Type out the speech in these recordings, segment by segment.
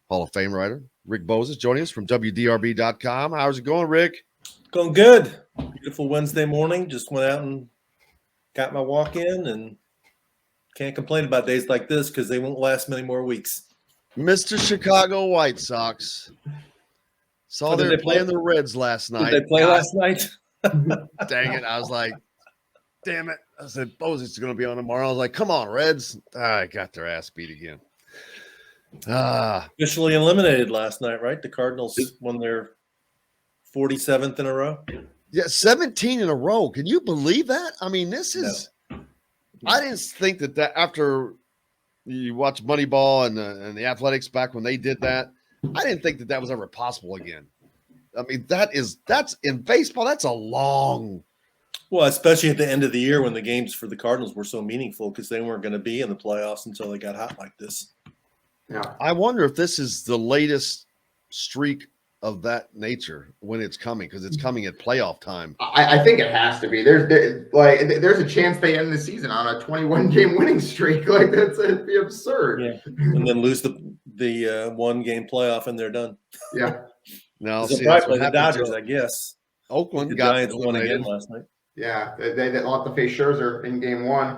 Hall of Fame writer, Rick Bozich, joining us from WDRB.com. How's it going, Rick? Going good. Beautiful Wednesday morning. Just went out and got my walk in and can't complain about days like this because they won't last many more weeks. Mr. Chicago White Sox. Saw they were playing the Reds last night. Did they play last night? Dang it. I was like, damn it. I said, Bozich's going to be on tomorrow. I was like, come on, Reds. I got their ass beat again. Officially eliminated last night, right? The Cardinals won their 47th in a row. Yeah, 17 in a row. Can you believe that? I mean, this is I didn't think that after you watch Moneyball and the Athletics back when they did that, I didn't think that was ever possible again. I mean, that's in baseball, that's a long. Well, especially at the end of the year when the games for the Cardinals were so meaningful because they weren't going to be in the playoffs until they got hot like this. Yeah. I wonder if this is the latest streak of that nature when it's coming, because it's coming at playoff time. I think it has to be. There's a chance they end the season on a 21-game winning streak. Like it'd be absurd. Yeah, and then lose the 1-game playoff and they're done. Yeah. Now probably the Dodgers, I guess. Oakland the got Giants won eliminated again last night. Yeah, they will have to face Scherzer in game 1.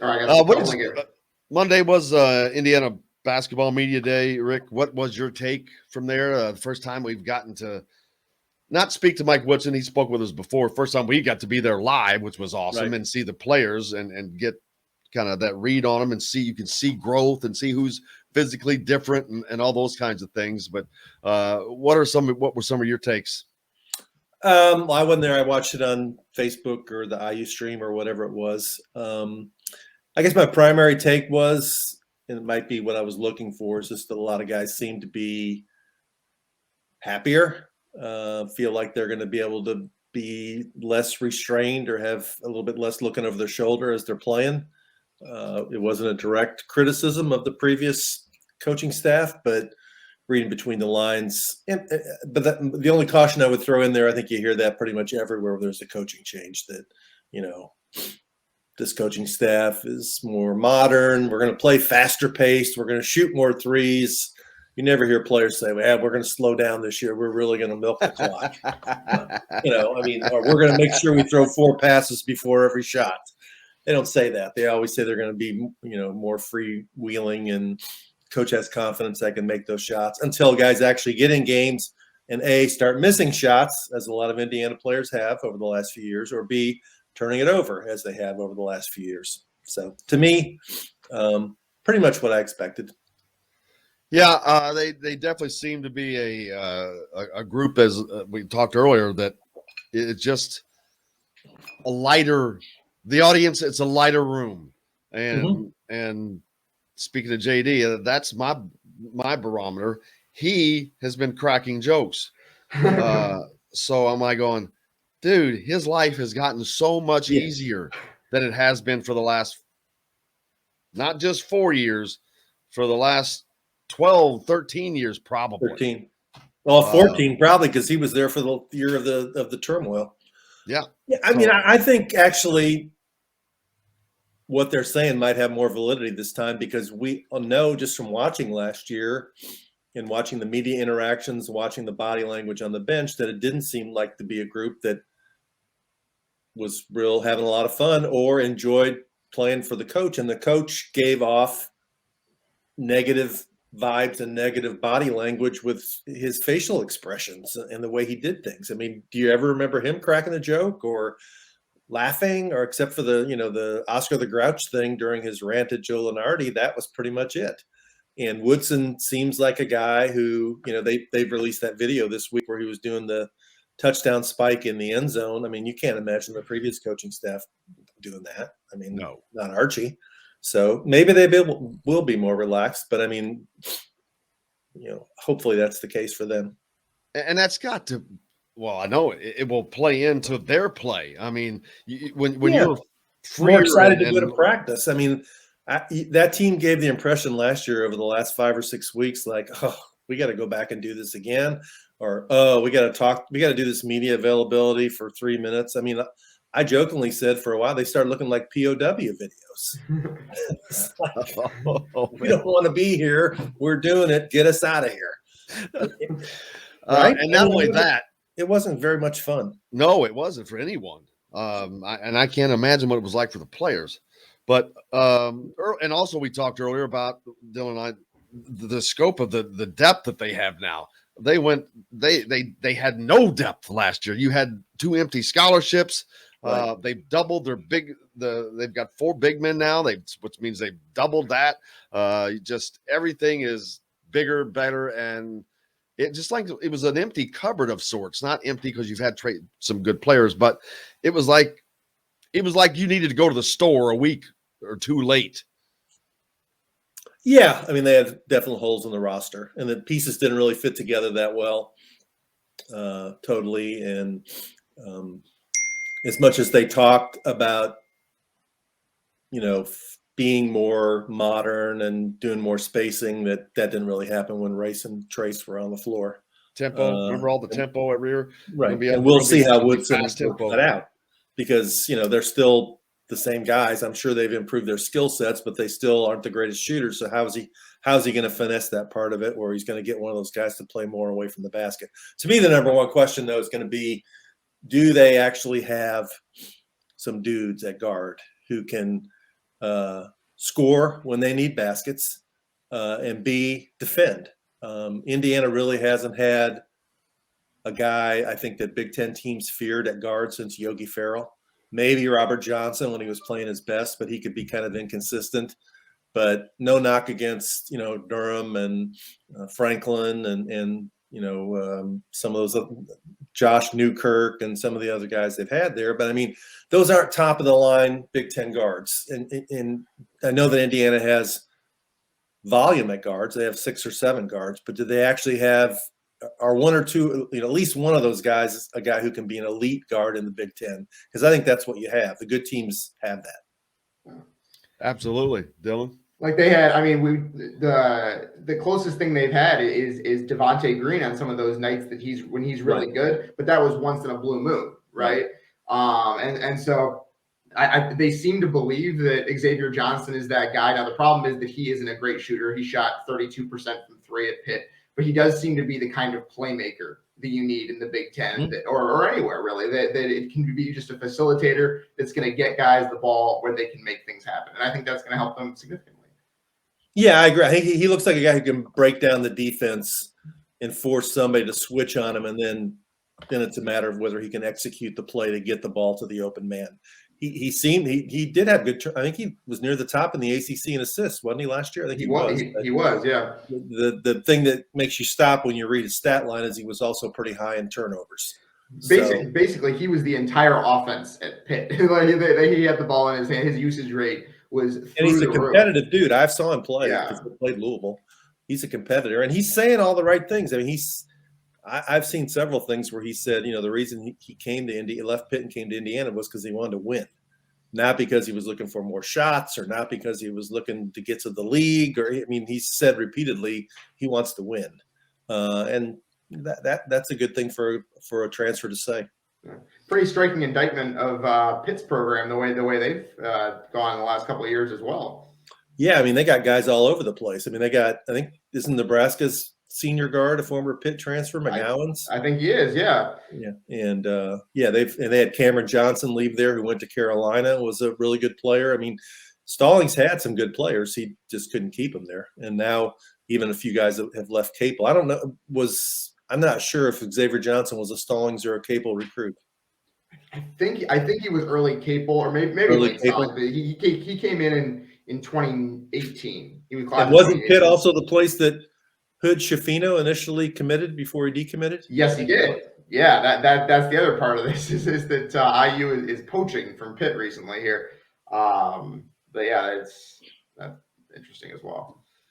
All right, Monday was Indiana Basketball Media Day. Rick, what was your take from there? The first time we've gotten to not speak to Mike Woodson. He spoke with us before. First time we got to be there live, which was awesome, right, and see the players and get kind of that read on them and you can see growth and see who's physically different and all those kinds of things. But what were some of your takes? I wasn't there. I watched it on Facebook or the IU stream or whatever it was. I guess my primary take was, and it might be what I was looking for, is just that a lot of guys seem to be happier, feel like they're going to be able to be less restrained or have a little bit less looking over their shoulder as they're playing. It wasn't a direct criticism of the previous coaching staff, but reading between the lines. But the only caution I would throw in there, I think you hear that pretty much everywhere where there's a coaching change, that, this coaching staff is more modern. We're going to play faster paced. We're going to shoot more threes. You never hear players say, well, we're going to slow down this year. We're really going to milk the clock. Or we're going to make sure we throw 4 passes before every shot. They don't say that. They always say they're going to be, more freewheeling, and coach has confidence that can make those shots until guys actually get in games and A, start missing shots, as a lot of Indiana players have over the last few years, or B, turning it over as they have over the last few years. So to me, pretty much what I expected. Yeah, they definitely seem to be a group, as we talked earlier, that it's just a lighter. The audience, it's a lighter room, and speaking of JD, that's my barometer. He has been cracking jokes, so am I going, dude, his life has gotten so much easier than it has been for the last, not just 4 years, for the last 12, 13 years, probably. 13. Well, 14 probably, because he was there for the year of the turmoil. Yeah. I mean, I think actually what they're saying might have more validity this time, because we know just from watching last year and watching the media interactions, watching the body language on the bench, that it didn't seem like to be a group that was having a lot of fun or enjoyed playing for the coach. And the coach gave off negative vibes and negative body language with his facial expressions and the way he did things. I mean, do you ever remember him cracking a joke or laughing, or except for the Oscar the Grouch thing during his rant at Joe Lunardi? That was pretty much it. And Woodson seems like a guy who, they've released that video this week where he was doing the touchdown spike in the end zone. I mean, you can't imagine the previous coaching staff doing that. I mean, no, not Archie. So maybe they will be more relaxed, but I mean, hopefully that's the case for them. And that's got to, well, I know it will play into their play. I mean, when you're more excited to go to practice. I mean, that team gave the impression last year over the last 5 or 6 weeks, like, oh, we got to go back and do this again. Or, oh, we got to do this media availability for 3 minutes. I mean, I jokingly said for a while they started looking like POW videos. It's like, we don't want to be here. We're doing it. Get us out of here. Right? And not only that, it wasn't very much fun. No, it wasn't for anyone. And I can't imagine what it was like for the players. But and also we talked earlier about Dylan and I, the scope of the depth that they have now. They had no depth last year. You had 2 empty scholarships. Right. They've doubled their they've got 4 big men now. Which means they've doubled that. Just everything is bigger, better, and it just like it was an empty cupboard of sorts. Not empty because you've had some good players, but it was like you needed to go to the store a week or 2 late. Yeah, I mean, they have definite holes in the roster, and the pieces didn't really fit together that well, totally. And as much as they talked about, being more modern and doing more spacing, that didn't really happen when Race and Trace were on the floor. Tempo, remember all the tempo at rear? Right, and we'll see how Woodson works that out, because they're still the same guys. I'm sure they've improved their skill sets, but they still aren't the greatest shooters. So how's he going to finesse that part of it, where he's going to get one of those guys to play more away from the basket? To me, the number one question, though, is going to be, do they actually have some dudes at guard who can score when they need baskets, and B, defend? Indiana really hasn't had a guy, I think, that Big Ten teams feared at guard since Yogi Ferrell. Maybe Robert Johnson when he was playing his best, but he could be kind of inconsistent. But no knock against, Durham and Franklin and some of those Josh Newkirk and some of the other guys they've had there. But I mean, those aren't top of the line Big Ten guards. And I know that Indiana has volume at guards. They have 6 or 7 guards, but do they actually have, are 1 or 2, at least one of those guys, a guy who can be an elite guard in the Big Ten? Because I think that's what you have. The good teams have that. Absolutely, Dylan. Like they had, the closest thing they've had is Devontae Green on some of those nights that when he's really good, but that was once in a blue moon, right? And so they seem to believe that Xavier Johnson is that guy. Now the problem is that he isn't a great shooter. He shot 32% from 3 at Pitt, but he does seem to be the kind of playmaker that you need in the Big Ten, or anywhere really, that it can be just a facilitator that's going to get guys the ball where they can make things happen. And I think that's going to help them significantly. Yeah, I agree. I think he looks like a guy who can break down the defense and force somebody to switch on him, and then it's a matter of whether he can execute the play to get the ball to the open man. He did have good. I think he was near the top in the ACC in assists, wasn't he, last year? I think he was. He was, yeah. The thing that makes you stop when you read his stat line is he was also pretty high in turnovers. Basically, he was the entire offense at Pitt. He had the ball in his hand. His usage rate was, and he's a competitive dude. I saw him play because he played Louisville. He's a competitor, and he's saying all the right things. I mean, I've seen several things where he said, the reason he came to Indy, left Pitt and came to Indiana was because he wanted to win, not because he was looking for more shots or not because he was looking to get to the league. He said repeatedly he wants to win, and that's a good thing for a transfer to say. Pretty striking indictment of Pitt's program, the way they've gone the last couple of years as well. Yeah, they got guys all over the place. They got, I think, isn't Nebraska's senior guard a former Pitt transfer, McGowan's? I think he is, yeah. Yeah, and they had Cameron Johnson leave there, who went to Carolina, was a really good player. Stallings had some good players. He just couldn't keep them there. And now even a few guys that have left Capel. I don't know, I'm not sure if Xavier Johnson was a Stallings or a Capel recruit. I think he was early Capel, or maybe late Stallings, but he came in 2018. He was class. And wasn't Pitt also the place that Hood Schifino initially committed before he decommitted? Yes, he did. Yeah, that's the other part of this is that IU is poaching from Pitt recently here. But yeah, that's interesting as well.